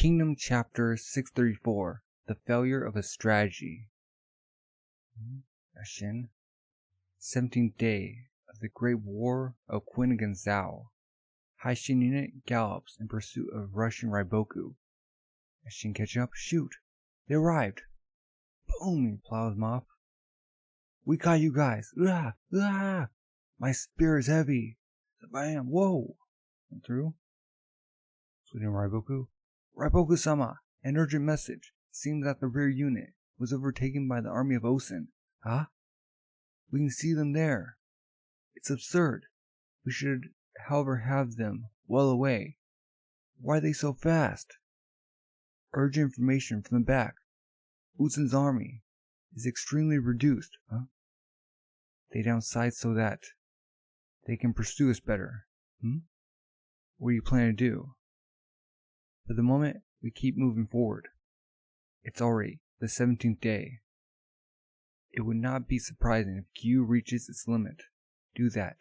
Kingdom Chapter 634, The Failure of a Strategy. Shin. 17th day of the Great War of Qin against Zhao. High Shin unit gallops in pursuit of Russian Riboku. As Shin catch up, shoot! They arrived! Boom! He plows them off. We got you guys! Ah! Ah! My spear is heavy! Bam! Whoa! Went through. Swinging Riboku. Riboku-sama! An urgent message. Seems that the rear unit was overtaken by the army of Ousen. Huh? We can see them there. It's absurd. We should, however, have them well away. Why are they so fast? Urgent information from the back. Ousen's army is extremely reduced. Huh? They downsized so that they can pursue us better. What do you plan to do? For the moment, we keep moving forward. It's already the 17th day. It would not be surprising if Gyou reaches its limit. Do that.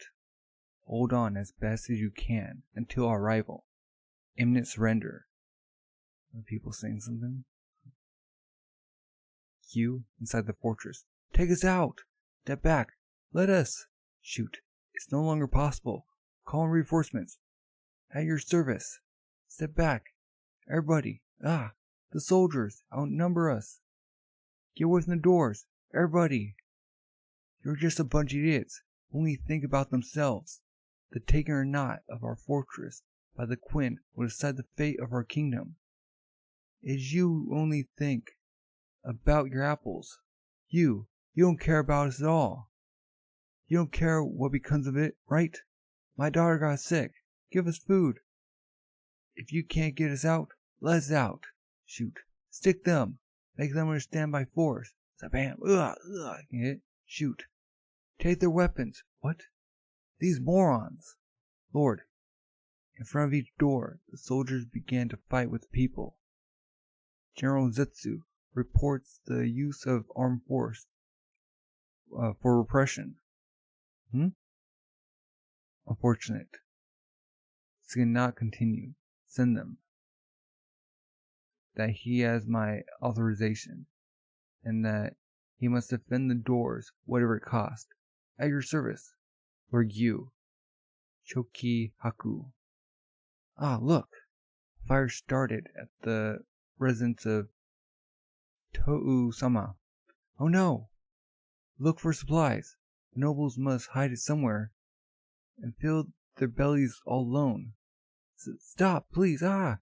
Hold on as best as you can until our arrival. Imminent surrender. Are people saying something? Gyou, inside the fortress. Take us out! Step back! Let us! Shoot. It's no longer possible. Call in reinforcements. At your service. Step back. Everybody. Ah! The soldiers outnumber us. Get away from the doors. Everybody. You're just a bunch of idiots who only think about themselves. The taking or not of our fortress by the Qin will decide the fate of our kingdom. It is you who only think about your apples. You don't care about us at all. You don't care what becomes of it, right? My daughter got sick. Give us food. If you can't get us out, let us out. Shoot. Stick them. Make them understand by force. Bam. Hit. Shoot. Take their weapons. What? These morons. Lord. In front of each door, the soldiers began to fight with the people. General Zetsu reports the use of armed force for repression. Unfortunate. This cannot continue. Send them. That he has my authorization, and that he must defend the doors, whatever it cost. At your service, Lord Gyou. Choki Haku. Ah, look! Fire started at the residence of Tou-sama. Oh no! Look for supplies. The nobles must hide it somewhere and fill their bellies all alone. Stop, please! Ah!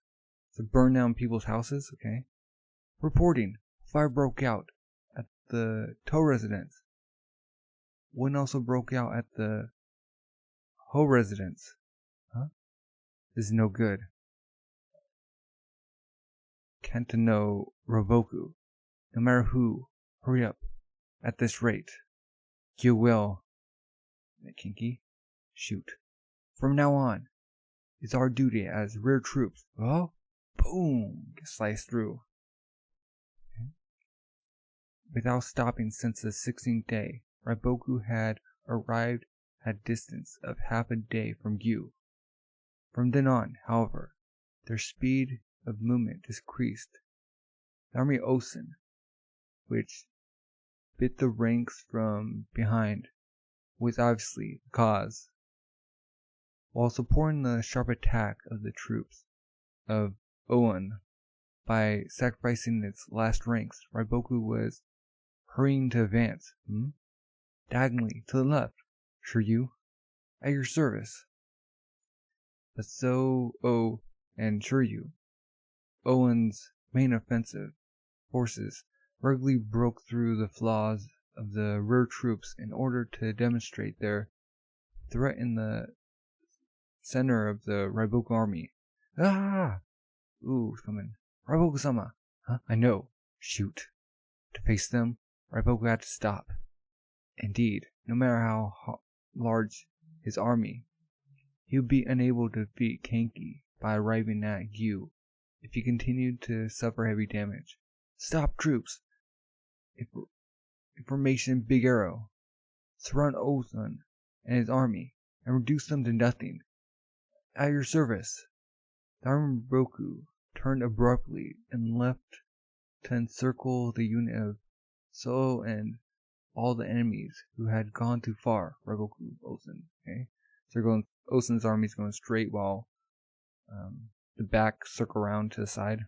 To burn down people's houses? Okay. Reporting. Fire broke out at the Tou residence. One also broke out at the Ho residence. Huh? This is no good. Kantano Riboku. No matter who, hurry up. At this rate. You will. Kanki. Shoot. From now on, it's our duty as rear troops. Oh? Boom! Get sliced through. Okay. Without stopping since the 16th day, Riboku had arrived at a distance of half a day from Gyou. From then on, however, their speed of movement decreased. The army of Ousen, which bit the ranks from behind, was obviously the cause. While supporting the sharp attack of the troops of Ousen by sacrificing its last ranks, Riboku was hurrying to advance. Diagonally to the left. Shiryu, at your service. But So and Shiryu, Ousen's main offensive forces, regularly broke through the flaws of the rear troops in order to demonstrate their threat in the center of the Riboku army. Ah! Ooh, it's coming. Riboku-sama. Huh? I know. Shoot. To face them, Riboku had to stop. Indeed, no matter how large his army, he would be unable to defeat Kanki by arriving at Gyou if he continued to suffer heavy damage. Stop, troops! Information Big Arrow. Surround Ousen and his army and reduce them to nothing. At your service. The army of Riboku turned abruptly and left to encircle the unit of Zhao and all the enemies who had gone too far. Riboku, Ousen. Okay, so Ousen's army's going straight while the back circle around to the side.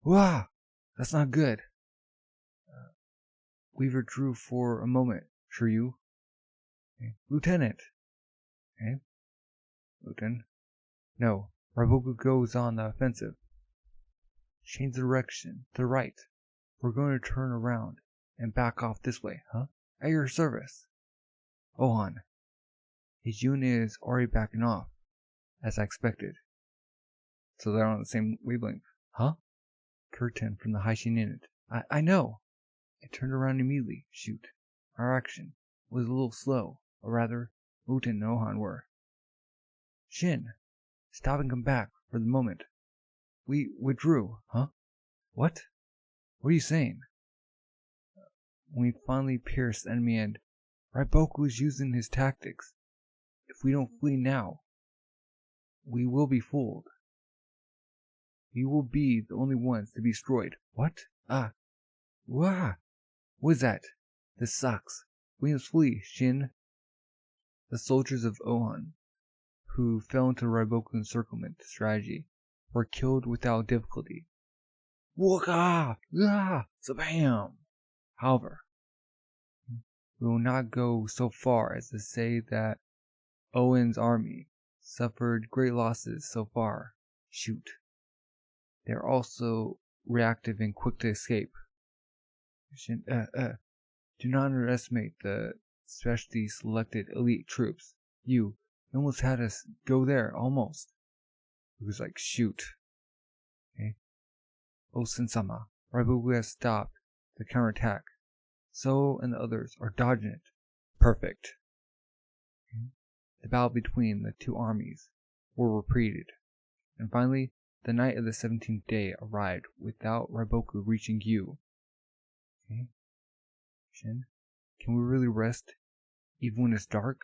Wah! That's not good. We withdrew for a moment, Shiryu. Okay. Lieutenant. Okay. Lieutenant. No, Riboku goes on the offensive. Change direction, to the right. We're going to turn around and back off this way, huh? At your service. Ohan. His unit is already backing off, as I expected. So they're on the same wavelength. Huh? Curtain from the Haishin unit. I know. I turned around immediately. Shoot. Our action was a little slow, or rather, Muten and Ohan were. Shin, stop and come back for the moment. We withdrew, huh? What? What are you saying? When we finally pierced the enemy end, Riboku is using his tactics. If we don't flee now, we will be fooled. We will be the only ones to be destroyed. What? Wah! What is that? This sucks. We must flee, Shin. The soldiers of Ohan, who fell into Riboku encirclement strategy, were killed without difficulty. Waka! Zabam! However, we will not go so far as to say that Owen's army suffered great losses so far. Shoot. They are also reactive and quick to escape. Do not underestimate the specially selected elite troops. You almost had us go there, almost. It was like, shoot. Okay. Ousen-sama, Riboku has stopped the counterattack. So and the others are dodging it. Perfect. Okay. The battle between the two armies were repeated. And finally, the night of the 17th day arrived without Riboku reaching Gyou. Okay. Shin, can we really rest even when it's dark?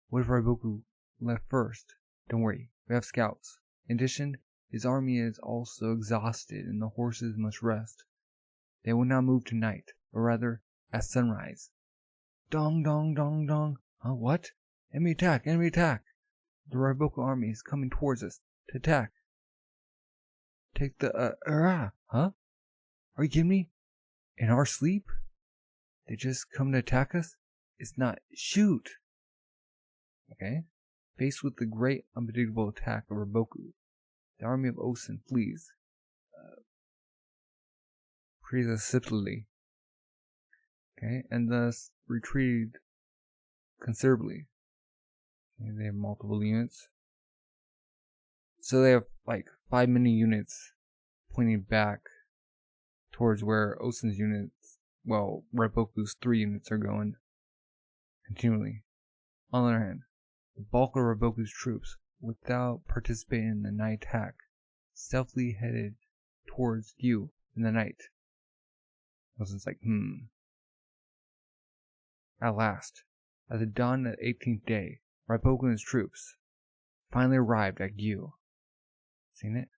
What if Riboku left first? Don't worry, we have scouts. In addition, his army is also exhausted and the horses must rest. They will not move tonight, or rather, at sunrise. Dong dong dong dong. Huh, what? Enemy attack, enemy attack! The Riboku army is coming towards us to attack. Take the, huh? Are you kidding me? In our sleep? They just come to attack us? It's not, shoot! Okay. Faced with the great unpredictable attack of Riboku, the army of Ousen flees precipitously, okay, and thus retreated considerably. Okay, they have multiple units. So they have like 5 mini units pointing back towards where Ousen's units, well, Riboku's 3 units are going continually. On the other hand, the bulk of Riboku's troops, without participating in the night attack, stealthily headed towards Gyou in the night. Ousen's like, At last, at the dawn of the 18th day, Riboku and his troops finally arrived at Gyou. Seen it?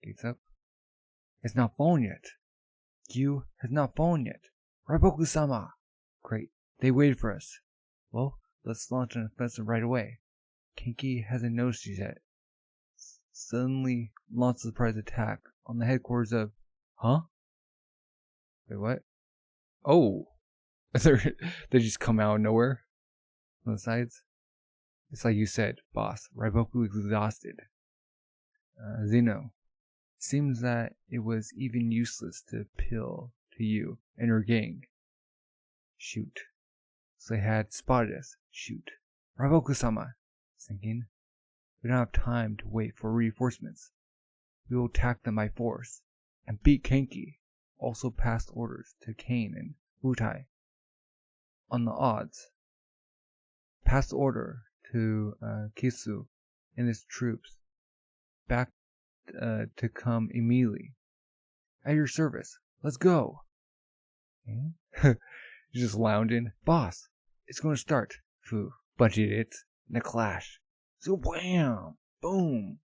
Gates up. It's not fallen yet. Gyou has not fallen yet. Riboku-sama! Great, they waited for us. Well, let's launch an offensive right away. Kanki hasn't noticed yet. Suddenly launch a surprise attack on the headquarters of... Huh? Wait, what? Oh! They just come out of nowhere? On the sides? It's like you said, boss. Riboku is exhausted. Zeno. Seems that it was even useless to appeal to you and your gang. Shoot. So they had spotted us. Shoot. Riboku-sama. Thinking. We don't have time to wait for reinforcements. We will attack them by force and beat Kanki. Also passed orders to Kane and Wutai. On the odds. Passed order to Kisu and his troops back to come immediately. At your service. Let's go. Okay. You're just lounging. Boss, it's going to start. Phew. Bunch of idiots. In a clash. So wham! Boom!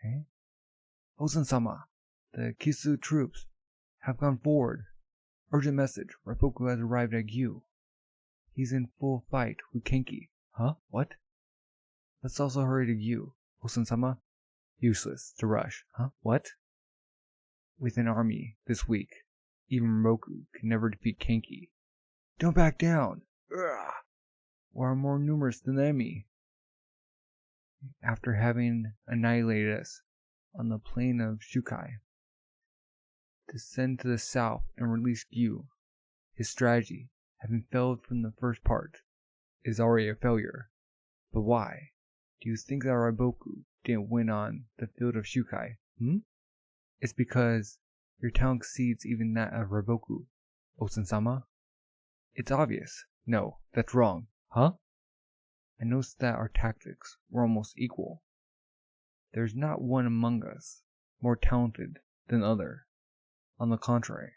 Okay. Ousen-sama, the Kisu troops have gone forward. Urgent message. Riboku has arrived at Gyou. He's in full fight with Kanki. Huh? What? Let's also hurry to Gyou. Ousen-sama? Useless to rush. Huh? What? With an army this weak, even Riboku can never defeat Kanki. Don't back down! Ugh. We are more numerous than the enemy. After having annihilated us on the plain of Tsukai, descend to the south and release Gyou. His strategy, having failed from the first part, is already a failure. But why? Do you think that Riboku didn't win on the field of Tsukai? It's because your talent exceeds even that of Riboku, Ousen-sama. It's obvious. No, that's wrong. Huh? I noticed that our tactics were almost equal. There's not one among us more talented than the other. On the contrary,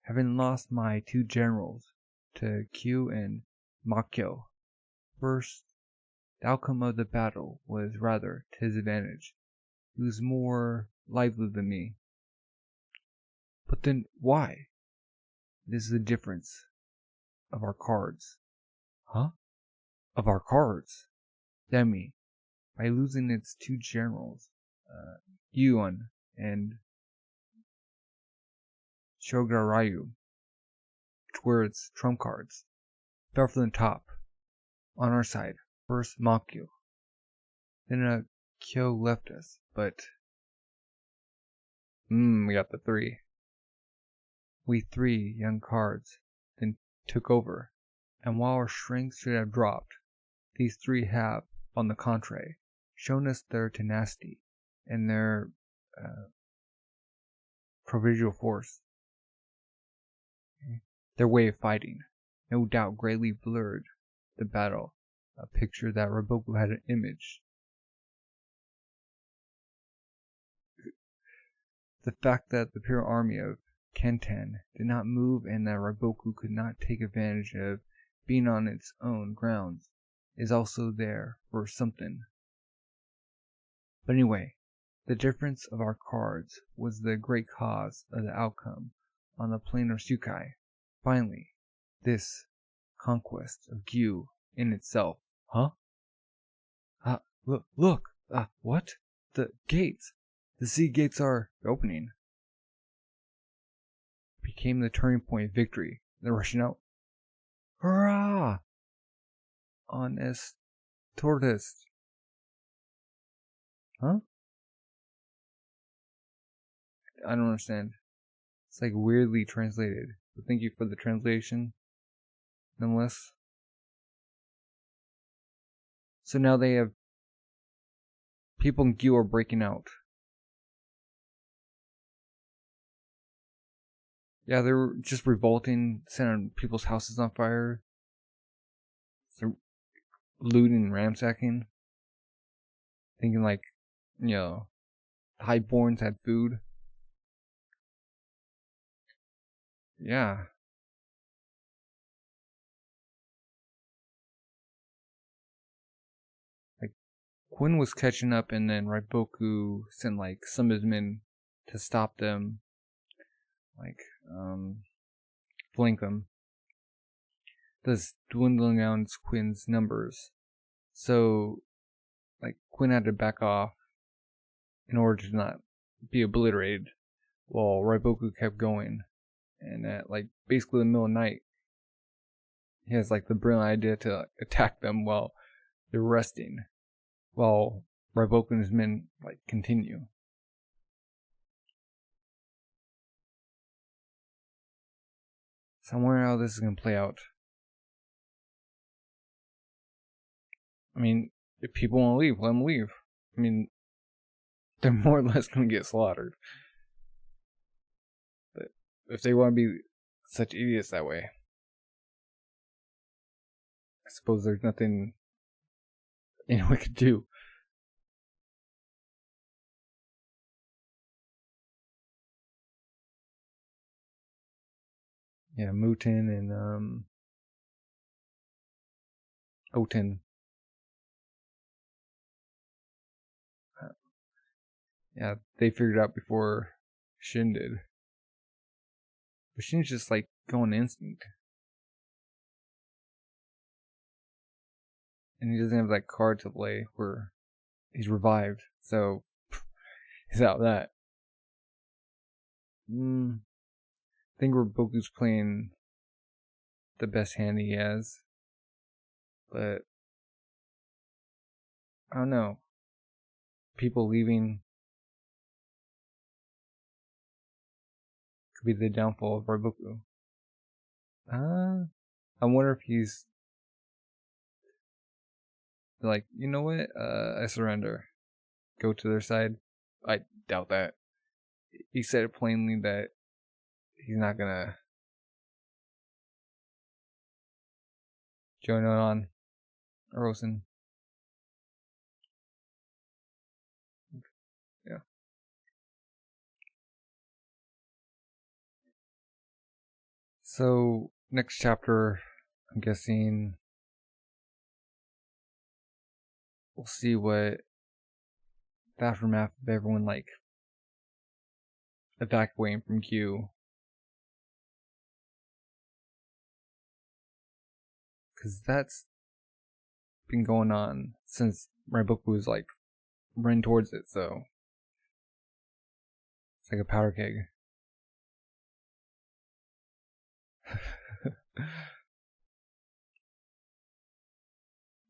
having lost my two generals to Gyou and Makyo, first, the outcome of the battle was rather to his advantage. He was more lively than me. But then why? This is the difference of our cards. Huh? Of our cards? Demi, by losing its two generals, Gyuon and Shogarayu, which were its trump cards, fell from the top. On our side, first Makyo, then Kyo left us, but we got the three. We three young cards then took over, and while our strength should have dropped, these three have, on the contrary, shown us their tenacity and their provisional force. Their way of fighting, no doubt, greatly blurred the battle, a picture that Riboku had imaged. The fact that the Imperial army of Kenten did not move and that Riboku could not take advantage of being on its own grounds is also there for something. But anyway, the difference of our cards was the great cause of the outcome on the plain of Tsukai. Finally, this conquest of Gyou in itself. Huh? Look! What? The gates! The sea gates are opening. Became the turning point of victory. They're rushing out. Hurrah! On tortoise. Huh? I don't understand. It's like weirdly translated. But thank you for the translation. Nonetheless. So now they have people in Gyou are breaking out. Yeah, they were just revolting, setting people's houses on fire. They're looting and ransacking. Thinking like, the highborns had food. Yeah. Like, Quinn was catching up and then Riboku sent like some of his men to stop them. Like, flank them. Thus dwindling down Quinn's numbers. So, like, Quinn had to back off in order to not be obliterated while Riboku kept going. And at, like, basically the middle of the night, he has, like, the brilliant idea to attack them while they're resting. While Riboku and his men, like, continue. So I'm wondering how this is going to play out. I mean, if people want to leave, let them leave. I mean, they're more or less going to get slaughtered. But if they want to be such idiots that way, I suppose there's nothing anyone could do. Yeah, Muten and Oten. Yeah, they figured out before Shin did. But Shin's just like going instinct. And he doesn't have that card to play where he's revived, so he's out of that. I think Riboku's playing the best hand he has. But I don't know. People leaving could be the downfall of Riboku. I wonder if he's like, you know what? I surrender. Go to their side. I doubt that. He said it plainly that he's not gonna join on Ousen. Yeah. So next chapter, I'm guessing we'll see what the aftermath of everyone like evacuating from Gyou. Because that's been going on since Riboku was like running towards it, so it's like a powder keg.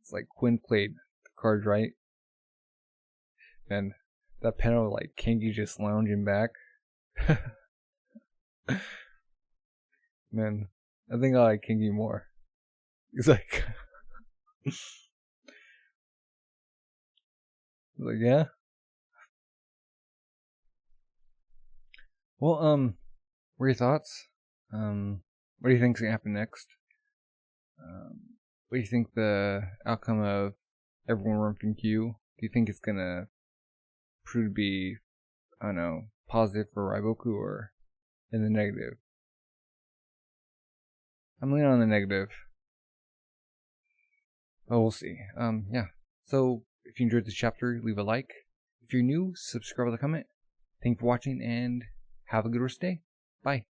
It's like Quinn played the cards right, and that panel like Kanki just lounging back. Man, I think I like Kanki more. It's like, yeah. Well, what are your thoughts? What do you think's gonna happen next? What do you think the outcome of everyone running from Gyou? Do you think it's gonna prove to be, I don't know, positive for Riboku or in the negative? I'm leaning on the negative. Oh, we'll see. Yeah. So, if you enjoyed this chapter, leave a like. If you're new, subscribe with a comment. Thank you for watching, and have a good rest of the day. Bye.